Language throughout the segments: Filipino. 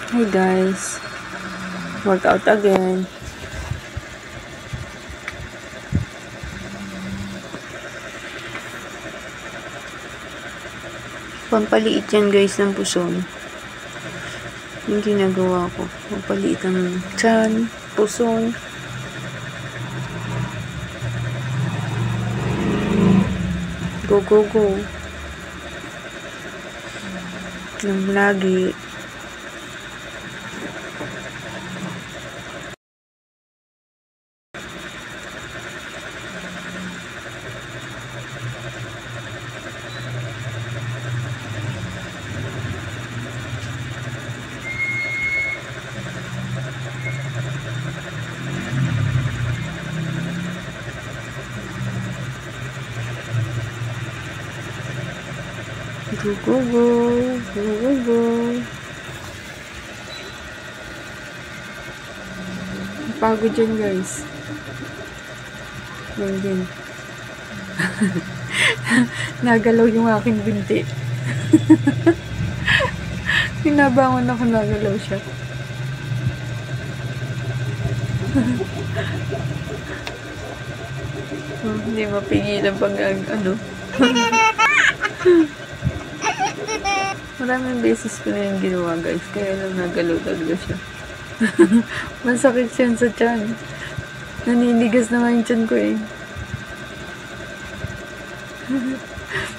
Hi guys, workout again. Pampaliit yan guys ng puson. Yung ginagawa ko, pampaliit ang tiyan, puson. Go, go, go. Nang lagi. Go, go, go. Go, go, go. Pagod dyan guys. Yan din. Nagalaw yung aking binti. Pinabangon ako, nagalaw siya. Hindi mapigilan pag ano. Maraming beses ko na yung ginawa guys, kaya lang nagalaw talaga siya. Masakit siya sa tiyan. Naninigas naman yung tiyan ko eh.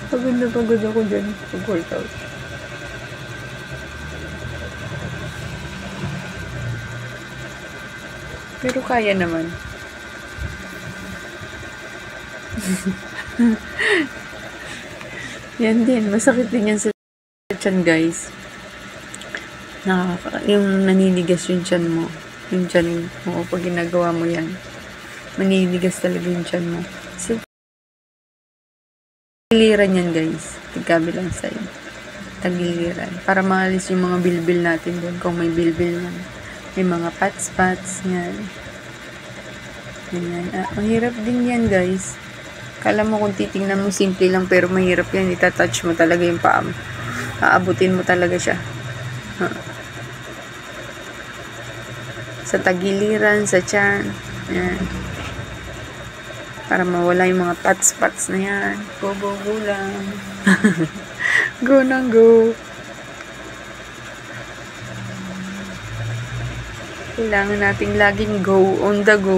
Pagod na pagod ako dyan pag-workout. Pero kaya naman. Yan din, masakit din yan sa tiyan guys. Yung naninigas yung tiyan mo. Yung tiyan mo, pag ginagawa mo yan, maninigas talaga yung tiyan mo. So, tagiliran yan guys. Pagkabilang side. Tagiliran. Para maalis yung mga bilbil natin doon. Kung may bilbil yan. May mga pats-pats yan. Ganyan. Mahirap din yan guys. Kala mo kung titingnan mo simple lang, pero mahirap yan. Itatouch mo talaga yung paa mo. Aabutin mo talaga siya. Sa tagiliran, sa tiyan. Yan. Para mawala yung mga pats-pats na yan. Go, go, go lang. Go nang go. Kailangan nating laging go, on the go.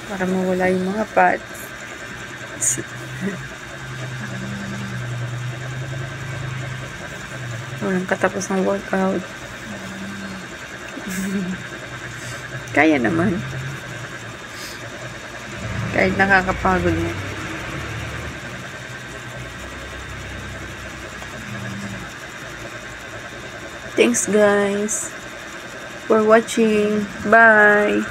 Para mawala yung mga pats. Walang katapos ng workout. Kaya naman. Kahit nakakapagod na. Thanks guys for watching. Bye.